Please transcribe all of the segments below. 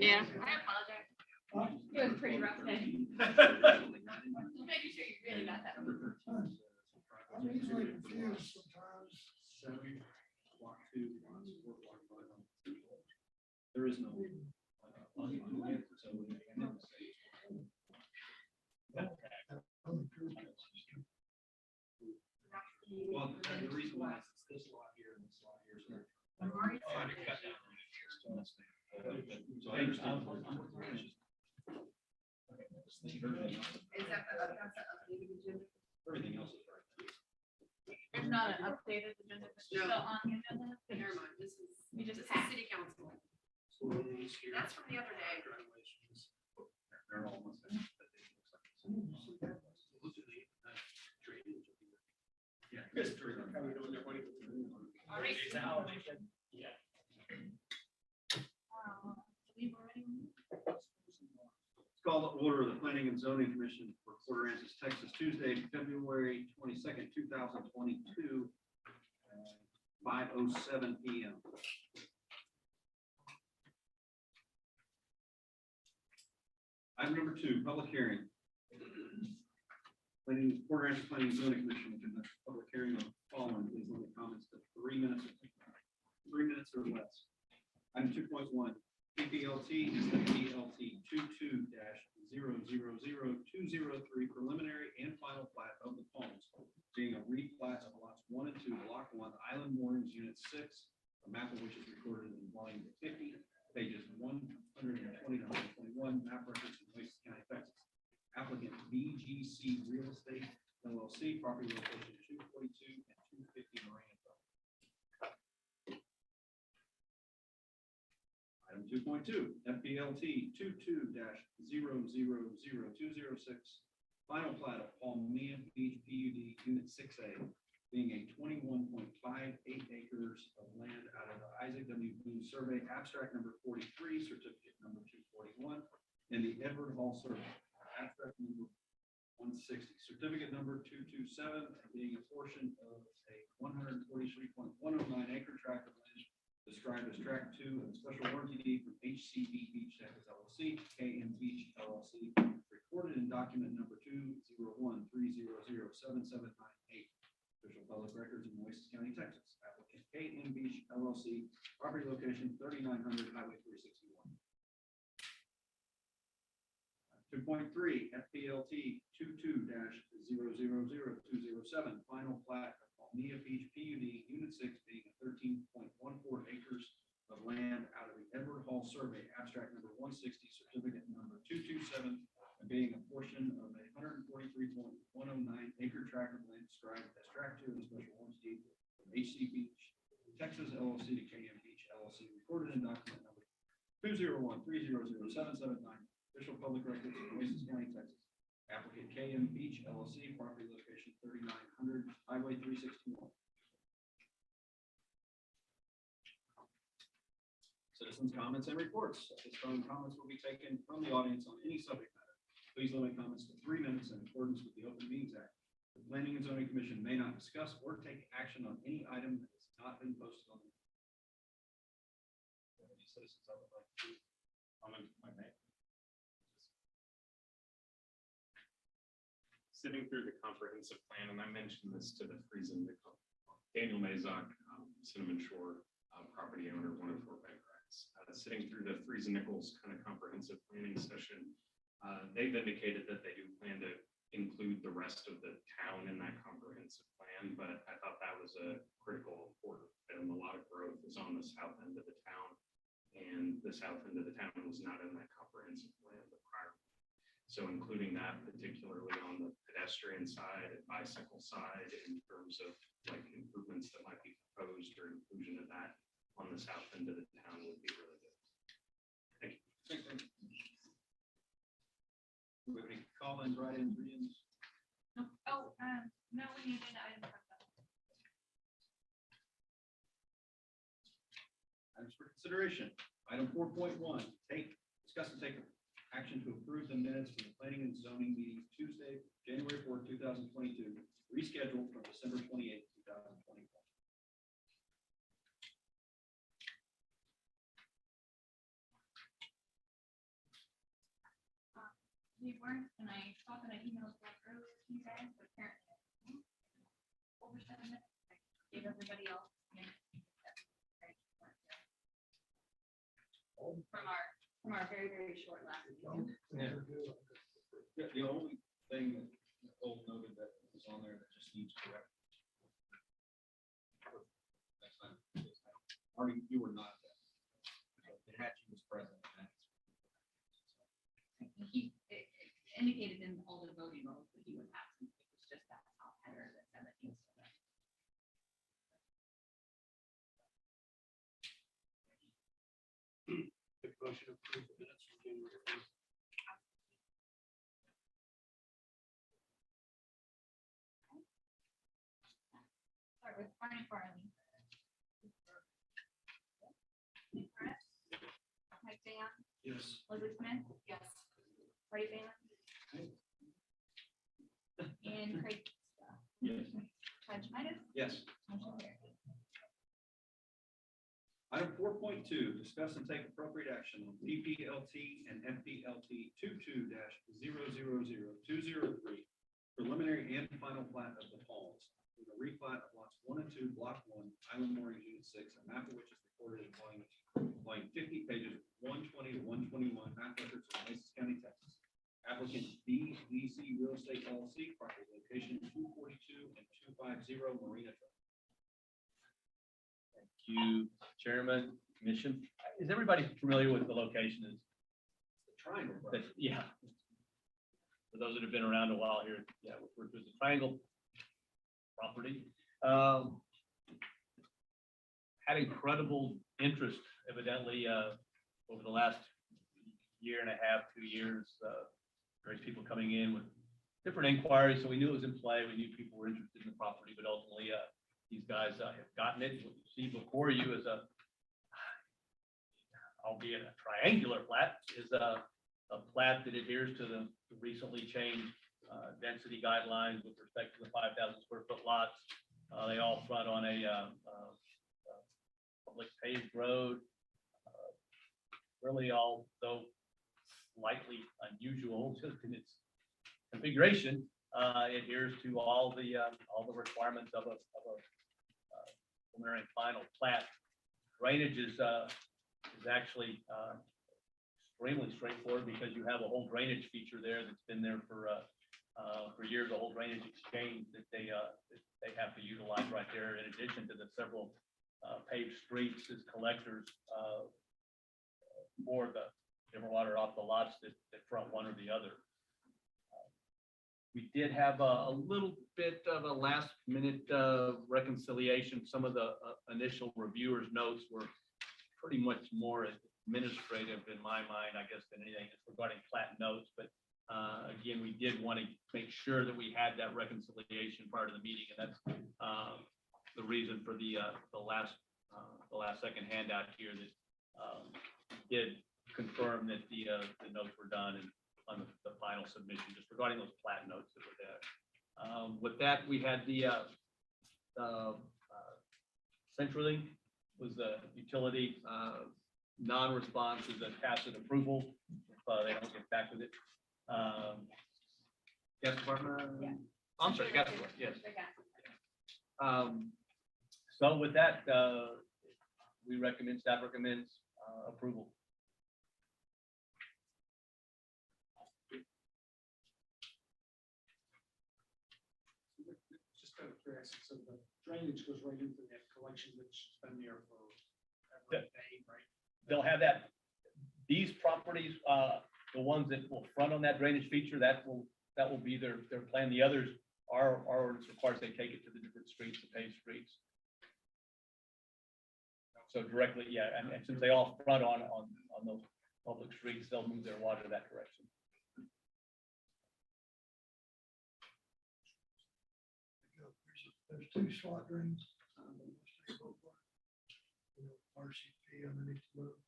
Yeah. I apologize. It was a pretty rough day. Just making sure you really got that. I'm easily confused sometimes. There is no. Well, the reason why is this lot here and this lot here. So I'm already trying to cut down. So I understand. Is that that's the updated agenda? Everything else is right. There's not an updated agenda, but still on the agenda. Never mind, this is We just this is passed. city council. That's from the other day. They're almost there. Yeah. We've already. Let's call the order of the Planning and Zoning Commission for Port Aransas, Texas, Tuesday, February 22nd, 2022, 5:07 p.m. Item number 2, public hearing. Port Aransas Planning and Zoning Commission will conduct a public hearing on the following. Please limit comments to 3 minutes or less. Item 2.1, PPLT is the PLT 22-000203 preliminary and final plat of the Palms, being a replat of lots 1 and 2, Block 1, Island Moorings, Unit 6, a map of which is recorded in volume 50, pages 120 to 121, map records in Oasis County, Texas. Applicant BGC Real Estate LLC, property location 242 and 250 Marina Drive. Item 2.2, FPLT 22-000206, final plat of Palmia Beach PUD Unit 6A, being a 21.58 acres of land out of the Isaac W. Boone Survey, abstract number 43, certificate number 241, and the Edward Hall Survey, abstract number 160, certificate number 227, and being a portion of a 143.109 acre tract of land described as tract 2 of the special warranty deed from HCB Beach Texas LLC to KM Beach LLC, recorded in document number 20130077798. Official public records in Oasis County, Texas. Applicant KM Beach LLC, property location 3900 Highway 361. 2.3, FPLT 22-000207, final plat of Palmia Beach PUD Unit 6, being a 13.14 acres of land out of the Edward Hall Survey, abstract number 160, certificate number 227, and being a portion of a 143.109 acre tract of land described as tract 2 of the special warranty deed from HC Beach, Texas LLC to KM Beach LLC, recorded in document number 201300779. Official public records in Oasis County, Texas. Applicant KM Beach LLC, property location 3900 Highway 361. Citizens' comments and reports. At this time, comments will be taken from the audience on any subject matter. Please limit comments to 3 minutes in accordance with the Open Meetings Act. The Planning and Zoning Commission may not discuss or take action on any item that has not been posted on the. Any citizens that would like to comment? Sitting through the comprehensive plan, and I mentioned this to the Friesen, Daniel Mazok, Cinnamon Shore property owner, 104 Bankracks. Sitting through the Friesen Nichols kind of comprehensive planning session, they've indicated that they do plan to include the rest of the town in that comprehensive plan, but I thought that was a critical important item. A lot of growth is on the south end of the town, and the south end of the town was not in that comprehensive plan the prior. So including that particularly on the pedestrian side and bicycle side in terms of like improvements that might be proposed or inclusion of that on the south end of the town would be really good. Thank you. Do we have any call-ins, write-ins, read-ins? No, we needed item. Items for consideration. Item 4.1, discuss and take action to approve the minutes from the Planning and Zoning meeting Tuesday, January 4th, 2022, rescheduled from December 28th, 2021. they weren't, and I thought that I emailed back earlier to you guys, but apparently. Over 7 minutes, I gave everybody else. From our very, very short last meeting. Yeah, the only thing that Nicole noted that was on there that just needs correct. Next time. Artie, you were not there. Hatchie was present. It indicated in all the voting rolls that he was absent. It was just that top header that said that he was still there. Motion to approve the minutes from January 1st. Start with Barney Farley. Nick Chris, Mike Dan, Yes. Elizabeth Smith. Yes. Freddie Freeman. And Craig. Yes. Todd Schmidt. Yes. Motion carried. Item 4.2, discuss and take appropriate action on PPLT and MPLT 22-000203, preliminary and final plat of the Palms, with a replat of lots 1 and 2, Block 1, Island Mooring Unit 6, a map of which is recorded in volume 50, pages 120 to 121, map records of Oasis County, Texas. Applicant BDC Real Estate LLC, property location 242 and 250 Marina Drive. Thank you, Chairman, Commission. Is everybody familiar with the location? Is The triangle. that, yeah. For those that have been around a while here, yeah, we're the Triangle property. Had incredible interest evidently over the last year and a half, 2 years. Various people coming in with different inquiries, so we knew it was in play. We knew people were interested in the property, but ultimately these guys have gotten it. What you see before you is albeit a triangular plat, is a plat that adheres to the recently changed density guidelines with respect to the 5,000 square foot lots. They all front on a public paved road. Really, although slightly unusual just in its configuration, adheres to all the requirements of a preliminary and final plat. Drainage is actually extremely straightforward because you have a whole drainage feature there that's been there for years, a whole drainage exchange that they have to utilize right there, in addition to the several paved streets as collectors for the river water off the lots that front one or the other. We did have a little bit of a last minute reconciliation. Some of the initial reviewers' notes were pretty much more administrative in my mind, I guess, than anything just regarding plat notes. But again, we did want to make sure that we had that reconciliation prior to the meeting, and that's the reason for the last second handout here that did confirm that the notes were done and on the final submission, just regarding those plat notes that were there. With that, we had the CenturyLink was the utility non-response is a tacit approval if they don't get back with it. Gas department? Yeah. I'm sorry, gas department, yes. The gas. So with that, staff recommends approval. Just out of curiosity, so the drainage goes right into that collection that's been there for Yeah. every day, right? They'll have that, these properties, the ones that will front on that drainage feature, that will be their plan. The others are ordinance requires they take it to the different streets, the paved streets. So directly, yeah, and since they all front on those public streets, they'll move their water that direction. There's 2 slot drains. RCP underneath the road.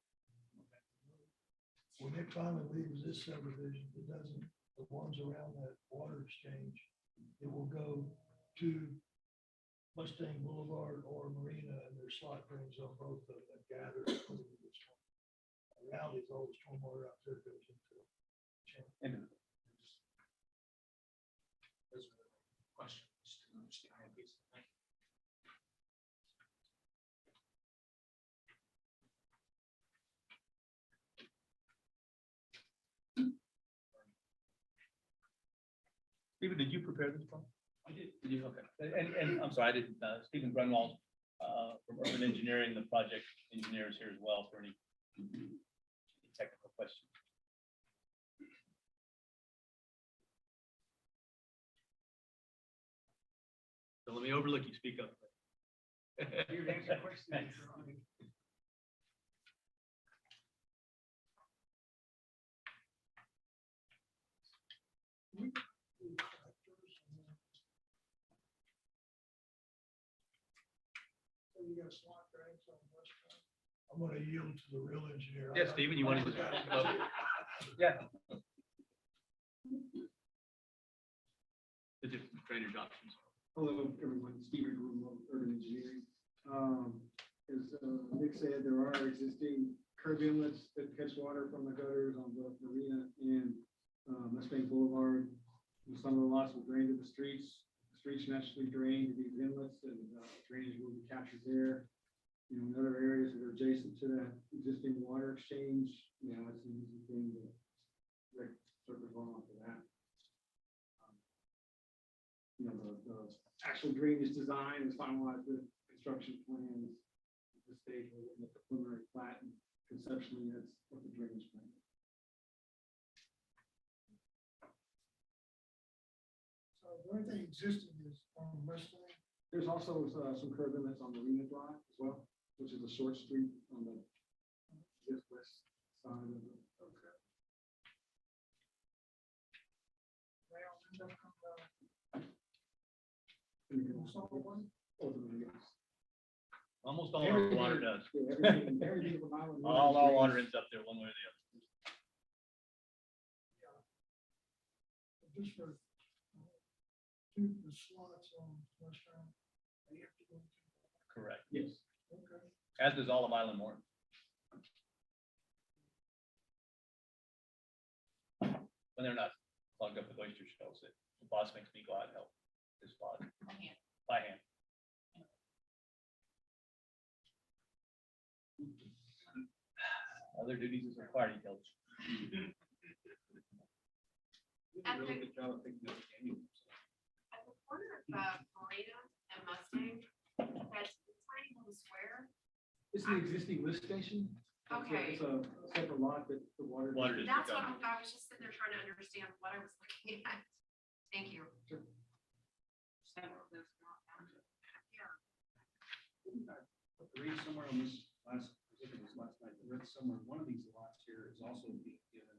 When it finally leaves this subdivision, it doesn't, the ones around that water exchange, it will go to Mustang Boulevard or Marina, and there's slot drains on both of them that gather. The reality is all the stormwater out there goes into the channel. And Question. Just to understand how it is. Stephen, did you prepare this one? I did. Did you? Okay. And I'm sorry, I didn't, Stephen Grunwald, from Urban Engineering, the project engineer is here as well for any technical questions. So let me overlook you, speak up. Here to answer questions. So you got slot drains on West Front? I'm gonna yield to the real engineer. Yeah, Stephen, you wanted to? Yeah. The different drainage options. Hello, everyone. Stephen Grunwald, Urban Engineering. As Nick said, there are existing curb inlets that catch water from the gutters on both Marina and Mustang Boulevard. And some of the lots will drain to the streets. Streets naturally drain to these inlets, and drainage will be captured there. You know, in other areas that are adjacent to that existing water exchange, you know, it's an easy thing to direct surface runoff to that. You know, the actual drainage design is finalized with construction plans. At this stage, we're looking at the preliminary plat, and conceptually, that's what the drainage plan is. So the only thing existing is on Mustang. There's also some curb inlets on Marina Drive as well, which is a short street on the this west side of the. Okay. Ultimately, yes. Almost all our water does. Yeah, everything from Island One All our drains. water ends up there one way or the other. Just for two, the slots on West Front, they have to go to. Correct. Yes. Okay. As does all of Island Moore. When they're not plugged up with oyster shells, the boss makes me go out and help this spot by hand. Other duties is required, he tells. At Really the, good job of picking up Daniel. at the corner of Marina and Mustang, that's tiny little square. It's the existing lift station. Okay. It's a separate lot that the water. Water district. That's what I was just sitting there trying to understand what I was looking at. Thank you. Sure. Several of those not counted. Yeah. I read somewhere on this last, I was looking at this last night, I read somewhere, one of these lots here is also being given.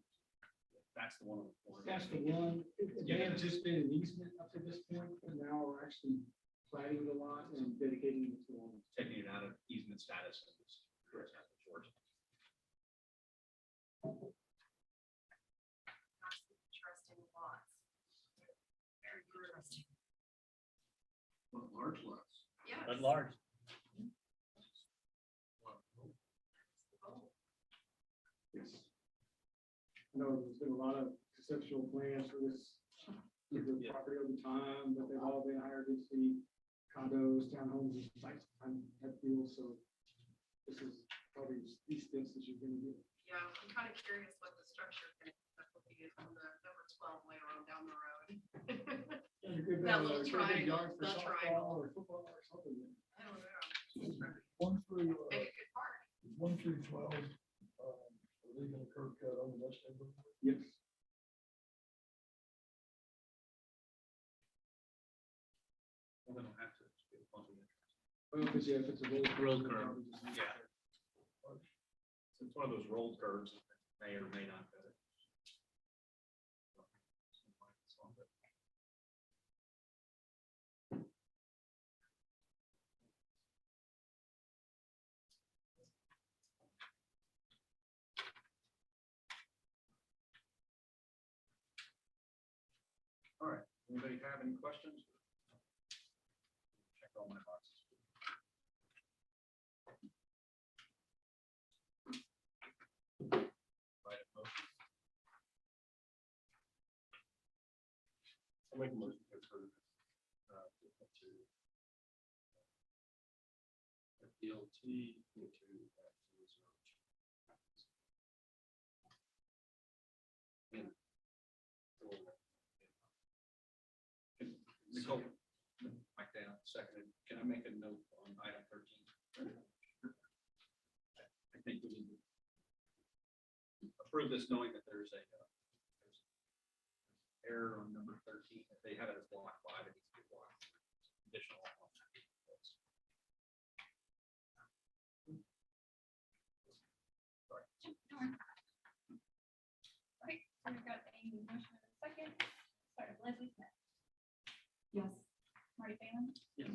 That's the one on the corner. That's the one, it may have just been an easement up to this point, but now we're actually platting the lot and dedicating it to one. Taking it out of easement status. And it's correct, that's the short. Interesting lots. Very interesting. Well, large lots. Yes. But large. Oh, Yes. I know there's been a lot of conceptual plans for this, the Yeah. property over time, but they've all been higher density condos, townhomes, and sites type deals, so this is probably the steps that you're gonna get. yeah, I'm kind of curious what the structure will be on the number 12 later on down the road. And a good, That little good triangle, yard for the softball triangle. or football or something. I don't know. One through, Make a good park. 12, are leaving a curb cut on the Mustang. Boulevard. Yes. We're gonna have to. Well, because yeah, if it's a road. Road they'll curb, probably just leave it yeah. there. It's one of those rolled curves, that may or may not fit it. All right, anybody have any questions? Check all my boxes. Right, motion. I'll make a motion to approve. FDLT into Nicole, Mike Down, seconded. Can I make a note on item 13? I think we need to approve this knowing that there's there's error on number 13. If they have it as block 5, it needs to be block additional. Okay, so we've got a motion and a second. Start with Leslie Smith. Yes. Marty Phelan. Yes.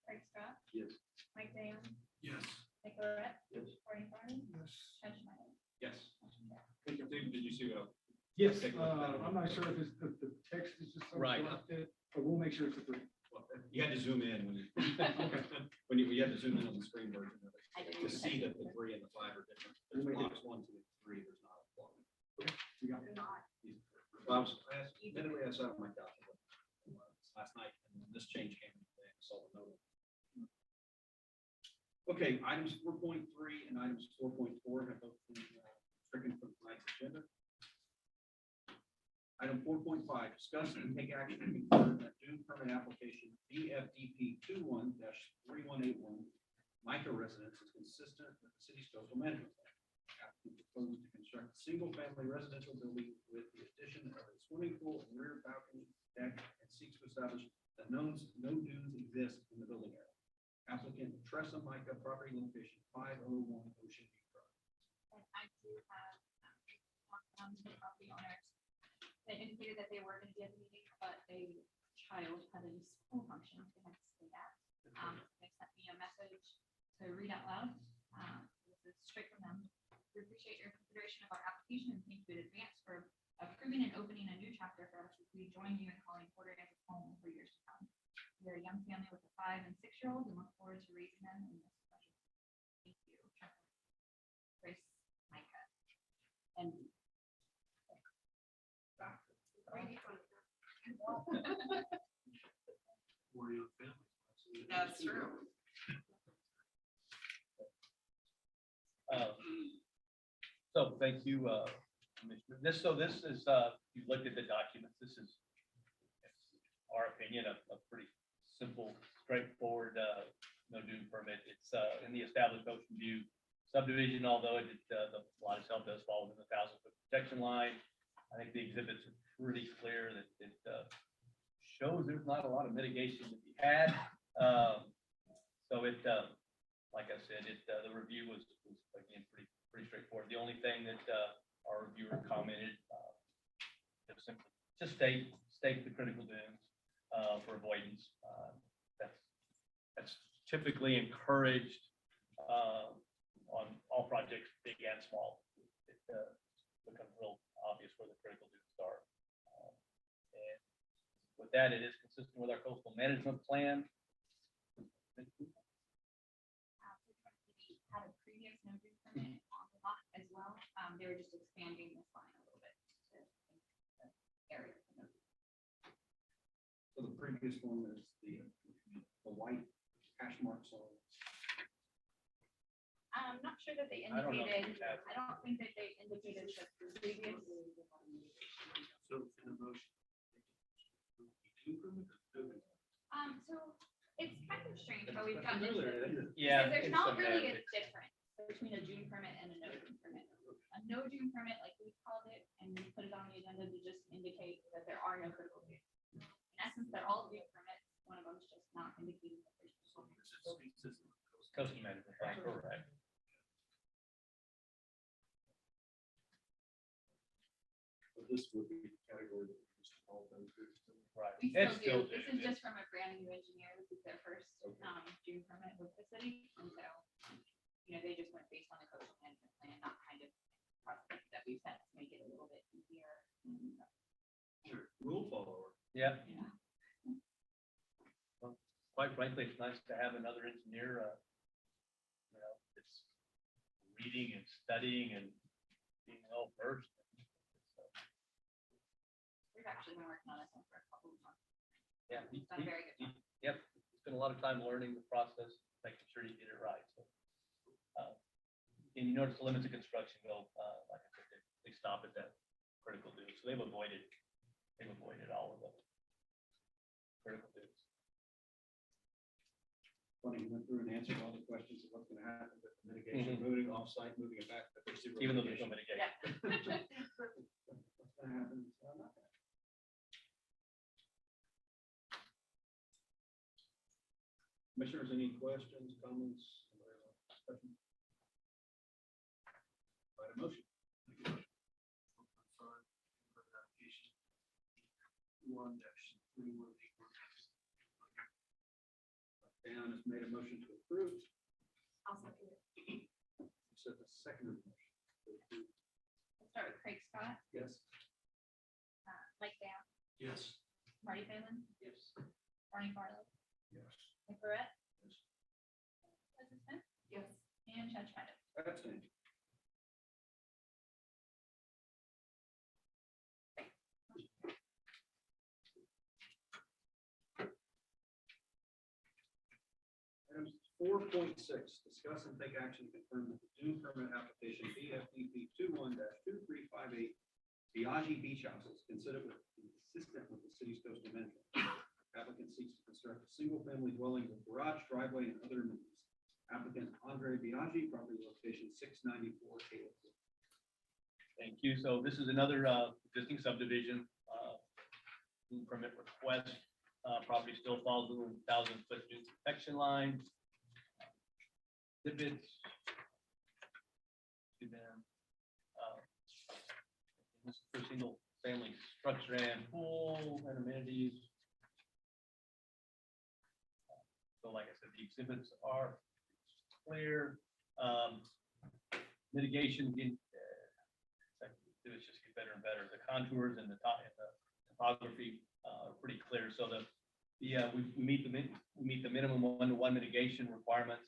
Craig Scott. Yes. Mike Dan. Yes. Nick Lorette. Yes. Courtney Farney. Yes. Ken Schneider. Yes. Motion carries. Did you see that? Yes, Take a look at that. I'm not sure if it's, if the text is just so Right. selected, but we'll make sure it's approved. You had to zoom in when you, when you had to zoom in on the screen version of it I did. to see that the 3 and the 5 are different. There's blocks 1, 2, and 3. There's not a block. You got it. Not. Admittedly, I sat on my couch last night, and this change came in today. I saw the note. Okay, items 4.3 and items 4.4 have both been stricken from tonight's agenda. Item 4.5, discuss and take action to confirm that dune permit application BFDP 21-3181 Micah residence is consistent with the city's coastal management plan. Applicant proposes to construct a single-family residential building with the addition of a swimming pool and rear balcony deck and seeks to establish that no dunes exist in the building area. Applicant Tressa Micah, property location 501 Ocean View Drive. And I do have, the property owners. They indicated that they were going to be at the meeting, but a child had a school function they had to stay at. They sent me a message to read out loud. This is straight from them. We appreciate your consideration of our application and thank you in advance for approving and opening a new chapter for us as we join you in calling Porter as home for years to come. We are a young family with a 5- and 6-year-old and look forward to raising them in this special. Thank you. Grace Micah. And that's true. So thank you, Commissioner. This is, you looked at the documents. This is, our opinion, a pretty simple, straightforward, no dune permit. It's in the established Ocean View subdivision, although the lot itself does fall within the 1,000-foot protection line. I think the exhibits are pretty clear that it shows there's not a lot of mitigation to be had. So it, like I said, the review was again pretty straightforward. The only thing that our reviewer commented just simply to state the critical dunes for avoidance. That's typically encouraged on all projects, big and small. It becomes real obvious where the critical dunes are. And with that, it is consistent with our coastal management plan. Had a previous no dune permit on the lot as well. They were just expanding this line a little bit to the area. So the previous one is the white hash marks on. I'm not sure that they I don't know if indicated, we have- I don't think that they indicated the previous. So in the motion. So it's kind of strange, but we've gotten into. Yeah. Because there's it's not really a semantics. difference between a dune permit and a no dune permit. A no dune permit, like we called it, and we put it on the agenda to just indicate that there are no critical dunes. In essence, they're all dune permits. One of them is just not indicating that there's. Coastal management plan, correct. But this would be the category that we just call those. Right. We It's still do. This is do. just from a brand new engineer. This is their first dune permit with the city. And so, they just went based on the coastal management plan, not kind of process that we set to make it a little bit easier. Rule follower. Yeah, Yeah. quite frankly, it's nice to have another engineer, it's reading and studying and being well versed. We've actually been working on this one for a couple of months. Yeah, It's done a very good job. Yep, spent a lot of time learning the process, making sure you get it right, so. And you notice the limits of construction go, like I said, they stop at that critical dune, so they've avoided all of the critical dunes. Funny, you went through and answered all the questions of what's gonna happen with the mitigation, moving offsite, moving it back, but there's zero. Even though there's no mitigation. mitigation. What's gonna happen? It's not gonna happen. Commissioners, any questions, comments? Right, a motion. Dan has made a motion to approve. I'll second it. Said the second motion. to approve. We'll start with Craig Scott, Yes. Mike Down, Yes. Marty Phelan, Yes. Barney Farley, Yes. Nick Barrett. Leslie Smith. Yes. And Chad Schneider. Abstain. Item 4.6, discuss and take action to confirm that the dune permit application BFDP 21-2358 Biagi Beach House is considered consistent with the city's coastal management. Applicant seeks to construct a single-family dwelling with garage, driveway, and other amenities. Applicant Andre Biagi, property location 694 Caleb. Thank you. So this is another existing subdivision, dune permit request. Property still falls within 1,000-foot dune protection line. Exhibits. To them. This is for single family structure and pool and amenities. So like I said, the exhibits are clear. Mitigation, it's just get better and better. The contours and the topography are pretty clear. So we meet the minimum 1-to-1 mitigation requirements.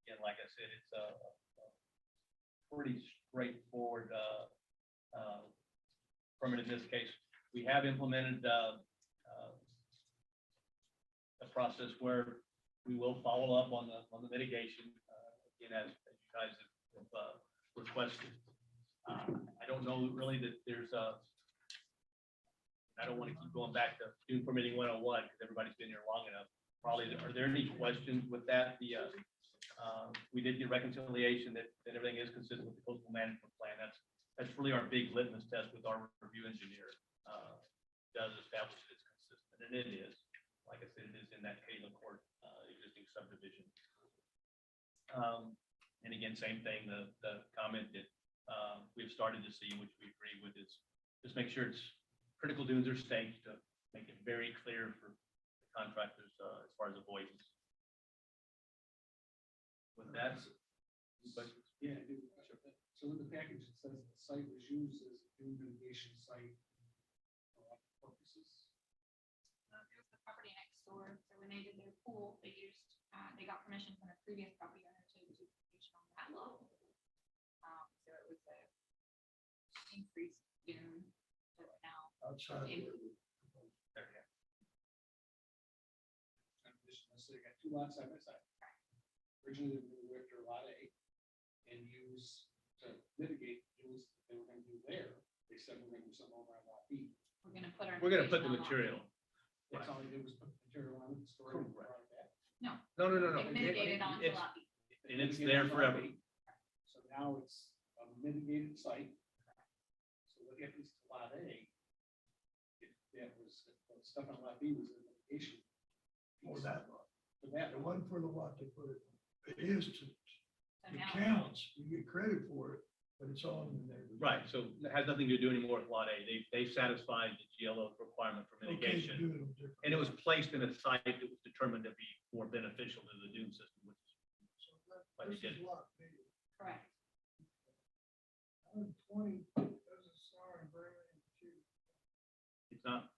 Again, like I said, it's a pretty straightforward permit in this case. We have implemented a process where we will follow up on the mitigation, again, as you guys have requested. I don't know really that there's I don't want to keep going back to dune permitting 101 because everybody's been here long enough. Probably, are there any questions with that? We did get reconciliation that everything is consistent with the coastal management plan. That's really our big litmus test with our review engineer. Does establish that it's consistent, and it is. Like I said, it is in that Caleb Court existing subdivision. And again, same thing, the comment that we've started to see, which we agree with, is just make sure it's critical dunes are staked to make it very clear for the contractors as far as avoidance. With that, any questions? Yeah, I do. So in the package, it says the site was used as a dune mitigation site for what purposes? It was the property next door, so when they did their pool, they got permission from a previous property owner to do mitigation on that lot. So it was a increased dune, so now. Outside. In- So they got two lots side by side. Originally, they were after lot A and use to mitigate dunes that they were gonna do there. They said we're gonna do something over on lot B. We're gonna put our. We're gonna put the mitigation on lot. material. That's all they did was put the material on it, store it, and Correct. brought it back. No, No. they mitigated onto It's- lot B. And it's there forever. So now it's a mitigated site. So what happens to lot A? If that was, if the stuff on lot B was in mitigation. For that lot. For that It one. wasn't for the lot they put it. It is to, So it now. counts. You get credit for it, but it's on the neighborhood. Right, so it has nothing to do anymore with lot A. They've satisfied the GLO requirement for Okay, mitigation. doing them different. And it was placed in a site that was determined to be more beneficial to the dune system, which is why they This did is it. lot B. Correct. 120, doesn't start in Berlin, too. It's not,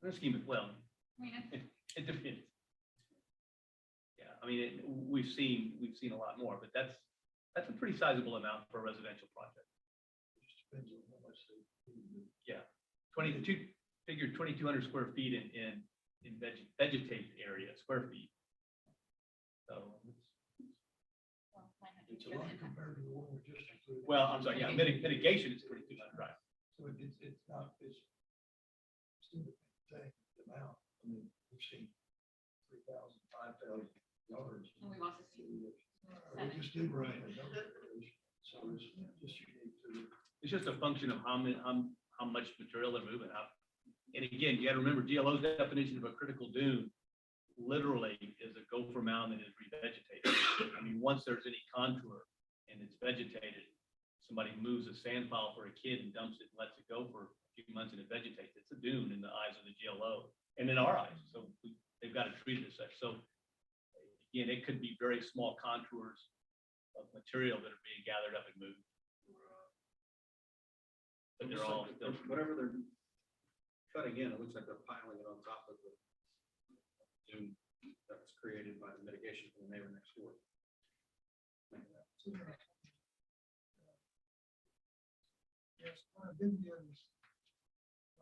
in the scheme of, well, I mean, it's it depends. Yeah, I mean, we've seen a lot more, but that's a pretty sizable amount for a residential project. It just depends on how much they. Yeah, 22, figure 2,200 square feet in in vegetated area, square feet. So, Well, 900 It's a given lot it. compared to the one we just included. well, I'm sorry, yeah, mitigation is 2,200, right? So it's not, it's still the same amount. I mean, we've seen 3,000, 5,000 yards. And we've also seen We just did run a number of those, so it's just unique to the. It's just a function of how much material they're moving up. And again, you gotta remember GLO's definition of a critical dune literally is a gopher mound that is revegetated. I mean, once there's any contour and it's vegetated, somebody moves a sand pile for a kid and dumps it and lets it go for a few months and it vegetates. It's a dune in the eyes of the GLO and in our eyes. So they've got to treat it as such. So again, it could be very small contours of material that are being gathered up and moved. But they're all still. Whatever they're cutting in, it looks like they're piling it on top of the dune that was created by the mitigation from the neighbor next door. Yes, I didn't get this.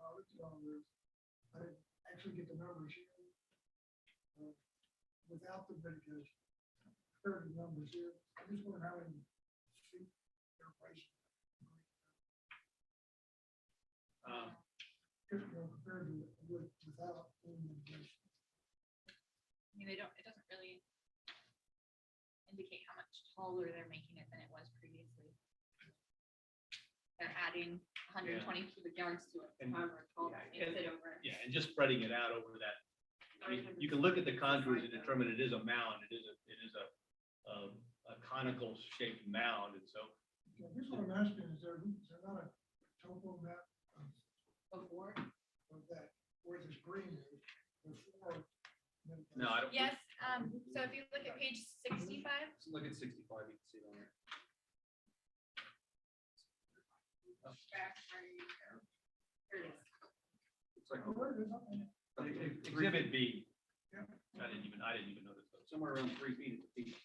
I looked on this. I didn't actually get the numbers here. Without the mitigation, heard the numbers here. I just wonder how many feet they're placing. Compared to without any mitigation. I mean, it doesn't really indicate how much taller they're making it than it was previously. They're adding 120 cubic yards to it, And- however tall yeah, that makes and- it over. Yeah, and just spreading it out over that. You can look at the contours and determine it is a mound. It is a conical shaped mound. And so I guess what I'm asking is there not a topo map Before, of that, where this green is before? mitigation? no, I don't. yes, so if you look at page 65, So look at 65, you can see it on there. here it is. It's like Oh, where is it? Exhibit B. Yeah. I didn't even notice those. somewhere around 3 feet at the peak.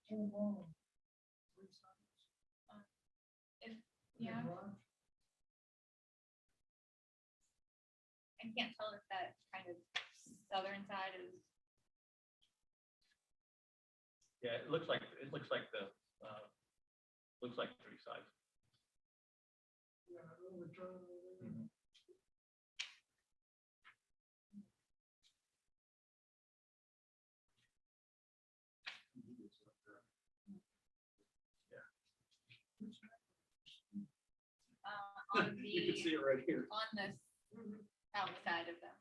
Two long, three sides. Yeah, Garage. I can't tell if that kind of southern side is, Yeah, it looks like looks like 3 sides. Yeah, a little return over there. Mhm. on You can see the, it right here. on this outside of them.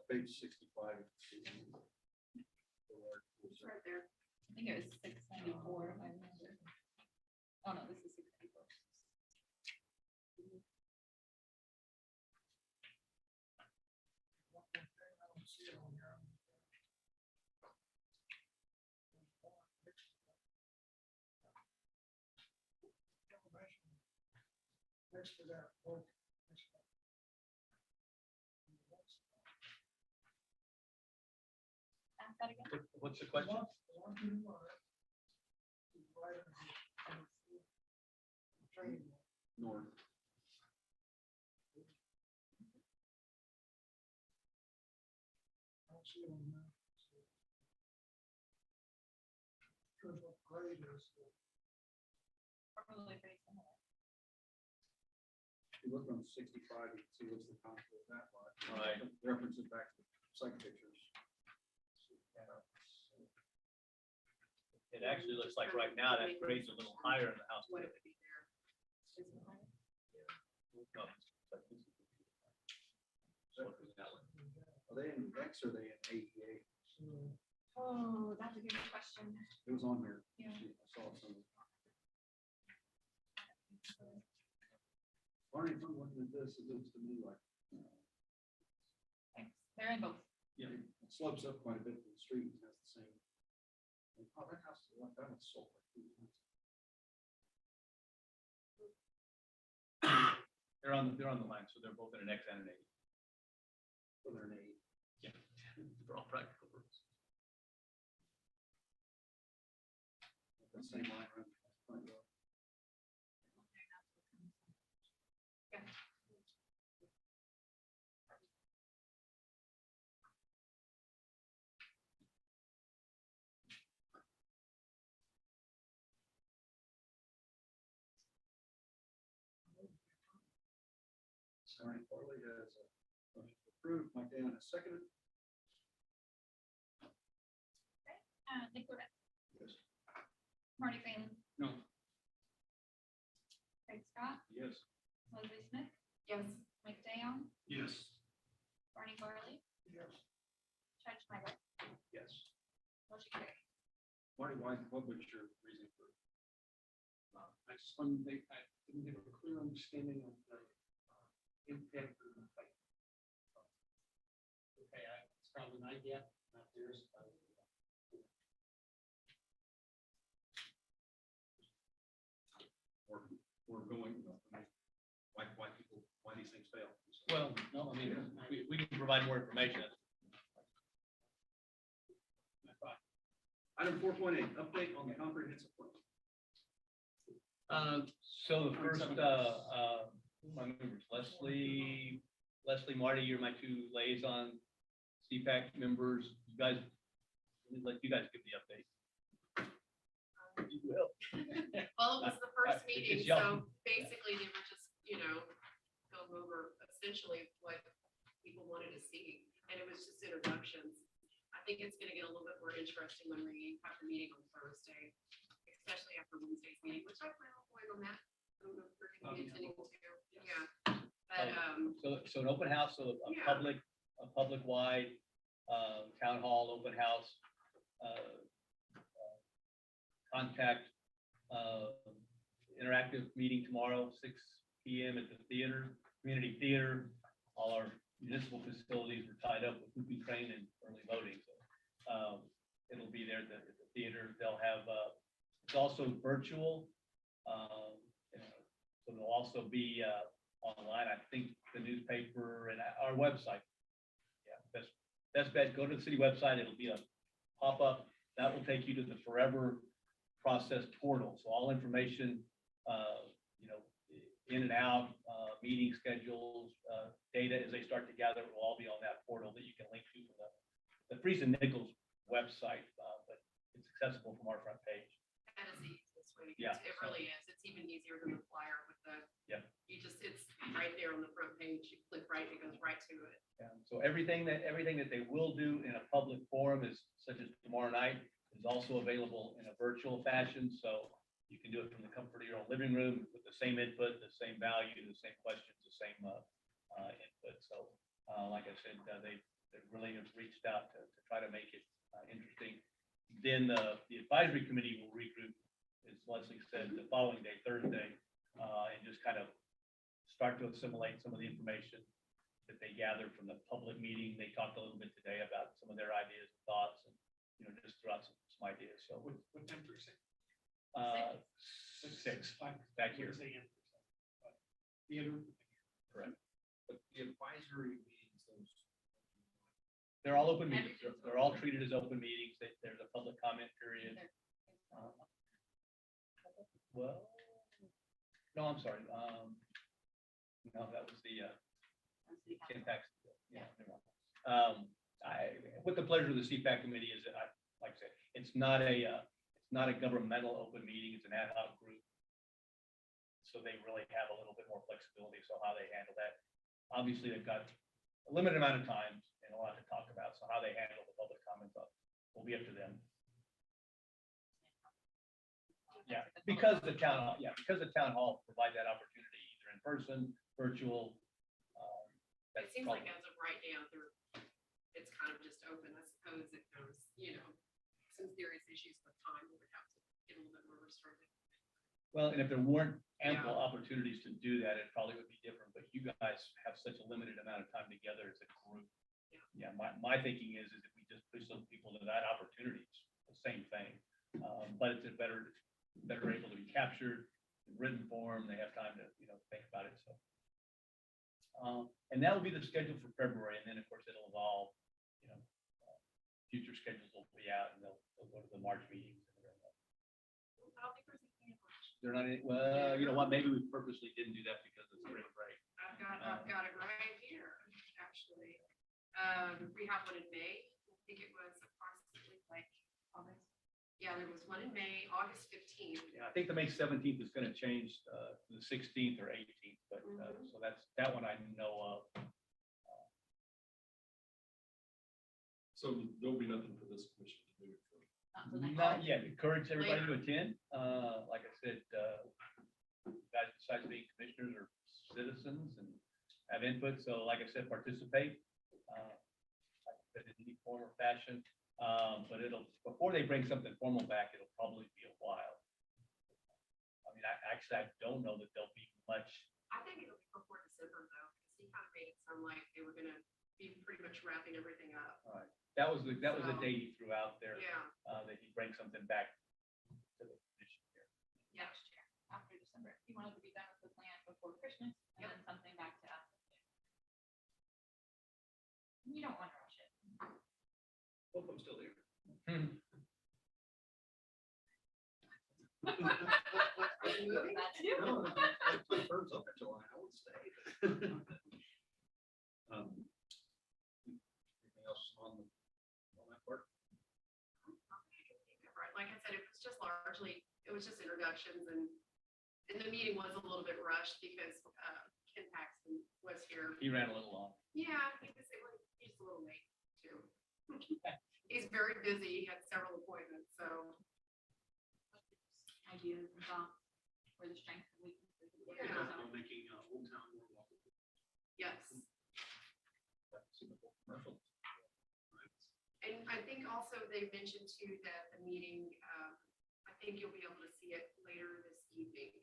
Page 65. you can see the large pool It's set. right there. I think it was 694, if I remember. Oh, no, this is 694. I don't see it on here. Next to that. oak, next to that. Ask that again. What's the question? The one to the right is right on the train. North. I don't see it on there. Shows what grade is. Probably very similar. If you look on 65, you can see what's the contour of that lot. Right. Reference it back to the site pictures. It actually looks like right now that grade's a little higher in the house. What it would be there. Is it higher? No, Are they in X or are they in AEA? Oh, that's a good question. It was on there. Yeah. I saw some. Barney, if I'm looking at this, it looks to me like, Thanks. They're in both. yeah, it slopes up quite a bit from the street and has the same. Oh, that house, that one's sold. They're on the line, so they're both in an X and an A. So they're an eight. Yeah, for all practical purposes. All right, Farley has a motion approved. Mike Daly has seconded. Nick Dorett, Yes. Marty Phelan, No. Craig Scott, Yes. Leslie Smith. Yes. Mike Dayon, Yes. Barney Farley, Yes. Chad Schmidt, Yes. motion carried. Marty, what was your reason for? I just wanted to make, I didn't have a clear understanding of the impact of the fight. Okay, it's probably not yet, not theirs. Or going, why people, why these things fail? Well, no, I mean, we can provide more information. Item 4.8, update on the comprehensive plan. So the first, my members, Leslie, Marty, you're my two liaison CPAC members. You guys, let you guys give the update. You will. Well, it was the first It's meeting, young. so basically they were just, going over essentially what people wanted to see. And it was just introductions. I think it's gonna get a little bit more interesting when we have the meeting on Thursday, especially after Wednesday's meeting, which I plan on going on that. I don't know if we're gonna be attending too. Yeah. But, So an open house, so a Yeah. public wide, town hall, open house, contact, interactive meeting tomorrow, 6 PM at the theater, community theater. All our municipal facilities are tied up with Hoopie Train and early voting. So it'll be there at the theater. They'll have, it's also virtual. So there'll also be online, I think, the newspaper and our website. Yeah, best bet, go to the city website. It'll be a pop-up. That will take you to the Forever Process portal. So all information, in and out, meeting schedules, data as they start to gather will all be on that portal that you can link to from the Friesen Nichols website, but it's accessible from our front page. that is the easiest way to Yeah. get to it. It really is. It's even easier than the flyer with the. Yep. It's right there on the front page. You click right, it goes right to it. So everything that they will do in a public forum is, such as tomorrow night, is also available in a virtual fashion. So you can do it from the comfort of your own living room with the same input, the same value, the same questions, the same input. So like I said, they really have reached out to try to make it interesting. Then the advisory committee will regroup, as Leslie said, the following day, Thursday, and just kind of start to assimilate some of the information that they gathered from the public meeting. They talked a little bit today about some of their ideas and thoughts, and just throw out some ideas. So What time for say? 6 back here. Theater. Correct. But the advisory meetings, those. They're all open meetings. They're all treated as open meetings. There's a public comment period. Well, no, I'm sorry. No, that was the impact. Yeah. never mind. With the pleasure of the CPAC committee is that like I said, it's not a governmental open meeting. It's an ad hoc group. So they really have a little bit more flexibility. So how they handle that. Obviously, they've got a limited amount of time and a lot to talk about. So how they handle the public comments will be up to them. Yeah, because the town hall provide that opportunity either in person, virtual. It seems like as of right now, it's kind of just open. I suppose it goes, since there is issues with time, we would have to get a little bit more restricted. Well, and if there weren't ample opportunities to do that, it probably would be different, but you guys have such a limited amount of time together as a group. Yeah, my thinking is if we just push some people to that opportunity, it's the same thing. But it's better able to be captured in written form. They have time to, think about it. So, and that will be the schedule for February. And then of course it'll evolve, future schedules will be out and they'll go to the March meetings. I don't think there's anything much. They're not, well, you know what, maybe we purposely didn't do that because of spring break. I've got it right here, actually. We have one in May. I think it was approximately like August. Yeah, there was one in May, August 15th. Yeah, I think the May 17th is gonna change, to the 16th or 18th, but, so that one I know of. So there'll be nothing for this commission to do. Not till next Not month. yet, encourage everybody to attend, like I said, guys besides being commissioners or citizens and have input, so like I said, participate. Like I said, in any form or fashion, but before they bring something formal back, it'll probably be a while. I mean, I don't know that there'll be much. I think it'll be before December though, because he kind of made it sound like they were gonna be pretty much wrapping everything up. That was the So- date he threw out there, Yeah, that he'd bring something back to the commission here. Next year, after December. He wanted to be done with the plan before Christmas and then something back to us. You don't want to rush it. Hope I'm still here. That's you. No, my term's up in July, I would stay. Anything else on that part? right. Like I said, it was just largely, it was just introductions and the meeting was a little bit rushed because Ken Paxton was here. He ran a little long. Yeah, he's a little late too. He's very busy. He had several appointments, so. Ideas and thoughts, where the strengths and weaknesses. of the Yeah. organization. Making Old Town more walkable. Yes. Commercial. And I think also they mentioned too that the meeting, I think you'll be able to see it later this evening. I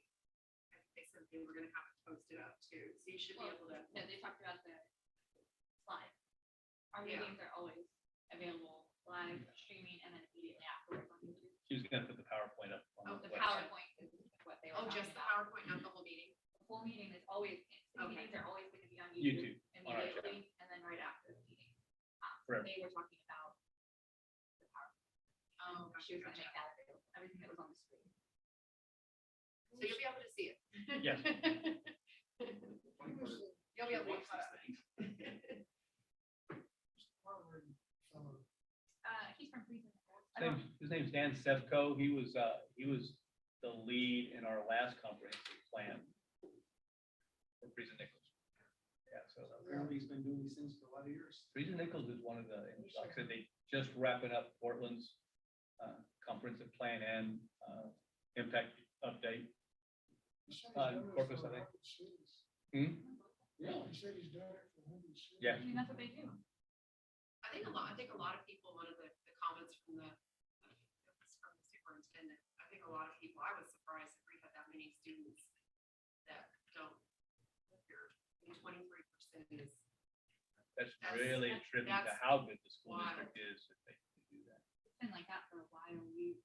think they said they were gonna have to post it up too, so you should be Well, able to. No, they talked about the slide. Our Yeah. meetings are always available live streaming and then immediately afterwards on YouTube. She was gonna put the PowerPoint up Oh, on the the website. PowerPoint is what they were Oh, talking just the about. PowerPoint, not the whole meeting? The full meeting is always, city Okay. meetings are always going to be on YouTube, YouTube on our channel. immediately and then right after the meeting. Forever. They were talking about the PowerPoint. Oh, She was going to gotcha. make that available, everything that was on the screen. So you'll be able to see it. Yes. You'll be able to. Watch these things. He's from Friesen. His name's Dan Sevko. He was the lead in our last comprehensive plan for Friesen Nichols. Yeah, so Apparently he's been doing these things for a lot of years. Friesen Nichols is one of the, like I said, they just wrapping up Portland's comprehensive plan and impact update. Corpus, I think. Hmm? Yeah, he said he's done it for 100 cities. Yeah. I mean, that's what they do. I think a lot of people, one of the comments from the superintendent, I think a lot of people, I was surprised that we had that many students that don't live here. I mean, 23% is, That's That's- really a tribute to that's how good the school wild. district is if they can do that. It's been like that for a while. We,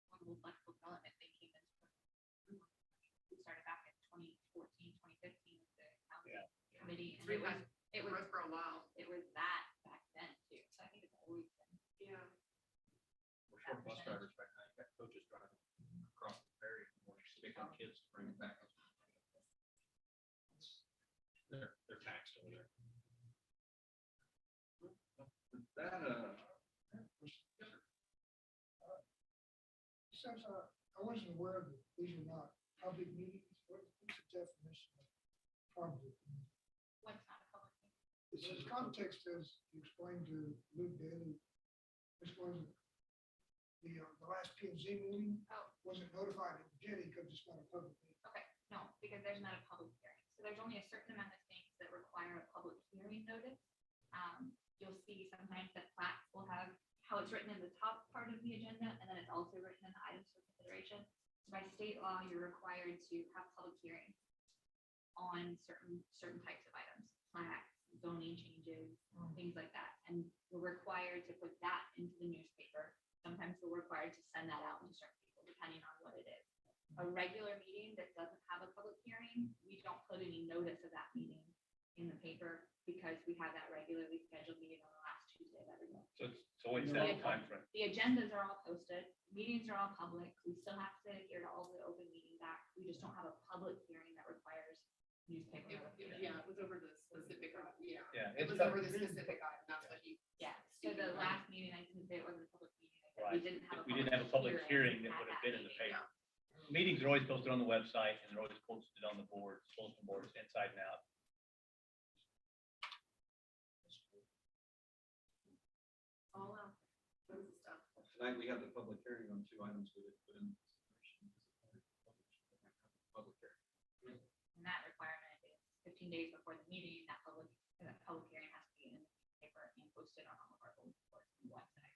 Affordable Flexible Development, they came in. We started back in 2014, 2015 with the county Yeah. committee. And Three it was, growth for a while. it was that back then too. So I think it's always been. Yeah. We're short bus drivers right now. You got coaches driving across the ferry in the morning, picking up kids to bring them back. They're taxed over there. That, Since I wasn't aware that these are not public meetings, what's the definition of public? What's not a public meeting? It says context as you explained to Luke Daly, this wasn't, the last P and Z meeting Oh. wasn't notified to Jenny because it's not a public meeting. Okay, no, because there's not a public hearing. So there's only a certain amount of things that require a public hearing notice. You'll see sometimes that plats will have how it's written in the top part of the agenda, and then it's also written in the items for consideration. So by state law, you're required to have public hearings on certain types of items, plats, zoning changes, things like that. And we're required to put that into the newspaper. Sometimes we're required to send that out to certain people, depending on what it is. A regular meeting that doesn't have a public hearing, we don't put any notice of that meeting in the paper because we have that regularly scheduled meeting on the last Tuesday of every month. So it's always that time frame. The agendas are all posted, meetings are all public, we still have to adhere to all the Open Meetings Act, we just don't have a public hearing that requires newspaper notification. Yeah, it was over the specific, yeah. Yeah. It it's was tough. over the specific item, that's what he. Yeah, so the last meeting, I didn't say it wasn't a public meeting, I said we didn't have. If we didn't have a public hearing, that at would have that been in the meeting. paper. Meetings are always posted on the website and they're always posted on the boards, bulletin boards, inside and out. All out. Tons of stuff. Tonight, we have the public hearing on 2 items we didn't put in. Public hearing. And that requirement is 15 days before the meeting, that public hearing has to be in the paper and posted on all of our bulletin boards and website.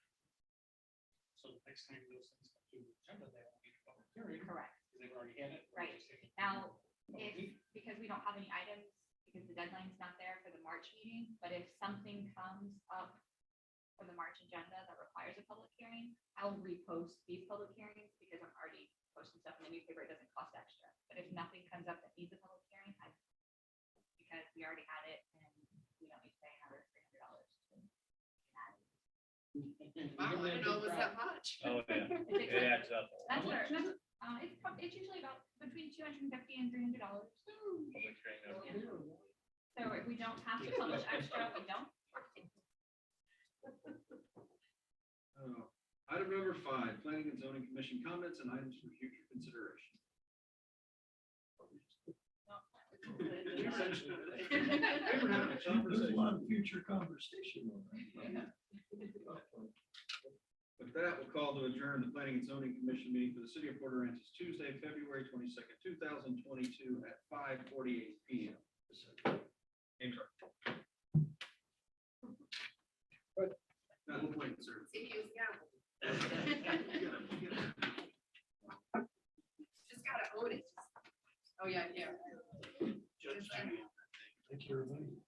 So the next time those things come to the agenda, they won't need a public hearing, Correct. because they've already had it. Right. Now, if, because we don't have any items, because the deadline's not there for the March meeting, but if something comes up for the March agenda that requires a public hearing, I'll repost these public hearings because I'm already posting stuff in the newspaper. It doesn't cost extra. But if nothing comes up that needs a public hearing, because we already had it and we don't need to pay another $300 to add it. Wow, I didn't know it was that much. Oh, yeah, It's it adds up. That's where, it's usually about between $250 and $300. Public hearing, no. So if we don't have to publish extra, we don't. Item number 5, Planning and Zoning Commission comments and items for future consideration. Essentially, we were having a There's a conversation. lot of future conversation on that. With that, we'll call to adjourn the Planning and Zoning Commission meeting for the City of Port Aransas, Tuesday, February 22nd, 2022 at 5:48 PM. James. No, we'll wait, sir. See if you was gavel. Just gotta own it. Oh, yeah, yeah. Thank you, everybody.